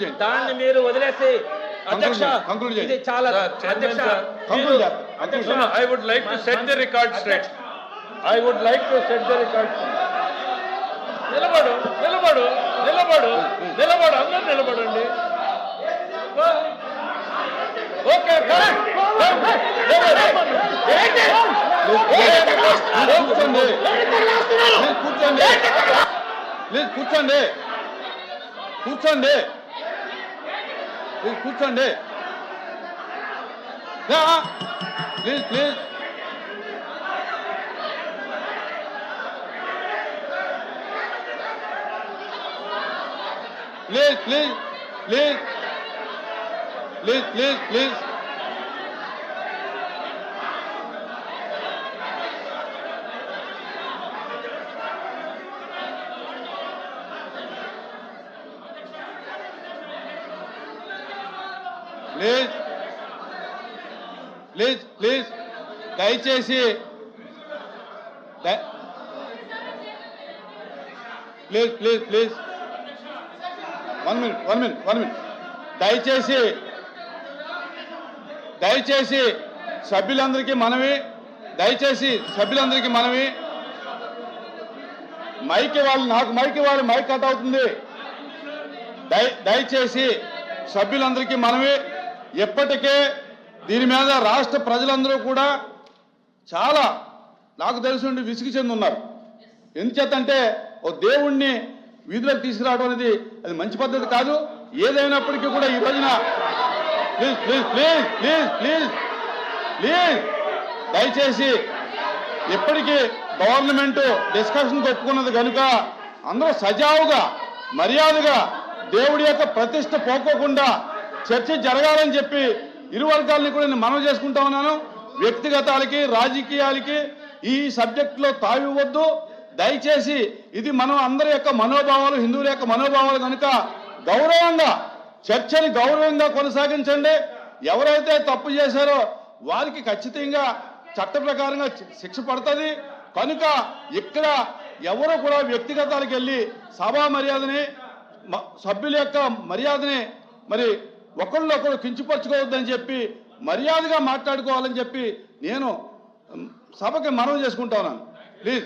దాన్ని మీరు వదిలేసి అధ్యక్ష ఇది చాలా అధ్యక్ష I would like to set the record straight. I would like to set the record straight. నిలబడు నిలబడు నిలబడు నిలబడు అందరూ నిలబడండి. ఓకే కూర్చోండి కూర్చోండి కూర్చోండి please please please please please please please please please please please దయచేసి please please please one minute దయచేసి సభ్యులందరికీ మనవి మైక్ వాళ్ళు నాకు మైక్ కట్ అవుతుంది. దయచేసి సభ్యులందరికీ మనవి. ఎప్పటికే దీని మీద రాష్ట్ర ప్రజలందరూ కూడా చాలా నాకు తెలిసి విసిగి చెంది ఉన్నారు. ఎందుచేతంటే ఓ దేవుణ్ణి వీధిలోకి తీసుకురావడం అనేది అది మంచి పద్ధతి కాదు. ఏదైనప్పటికీ కూడా ఈ రోజున please please please please please please దయచేసి ఎప్పటికీ గవర్నమెంట్ డిస్కషన్కి ఒప్పుకున్నది కనుక అందరూ సజావుగా మర్యాదగా దేవుడి యొక్క ప్రతిష్ట పోకోకుండా చర్చ జరగాలని చెప్పి ఇరు వర్గాలని కూడా నేను మనవి చేసుకుంటా ఉన్నాను. వ్యక్తిగతాలకి రాజకీయాలకి ఈ సబ్జెక్టులో తావివ్వద్దు. దయచేసి ఇది మనం అందరి యొక్క మనోభావాలు, హిందువుల యొక్క మనోభావాలు కనుక గౌరవంగా చర్చని గౌరవంగా కొనసాగించండి. ఎవరైతే తప్పు చేశారో వారికి ఖచ్చితంగా చట్ట ప్రకారంగా శిక్ష పడుతుంది. కనుక ఇక్కడ ఎవరు కూడా వ్యక్తిగతాలకు వెళ్ళి సభా మర్యాదని సభ్యుల యొక్క మర్యాదని మరి ఒకళ్ళొకరు కించపరచుకోవద్దని చెప్పి మర్యాదగా మాట్లాడుకోవాలని చెప్పి నేను సభకి మనవి చేసుకుంటా ఉన్నాను. ప్లీజ్.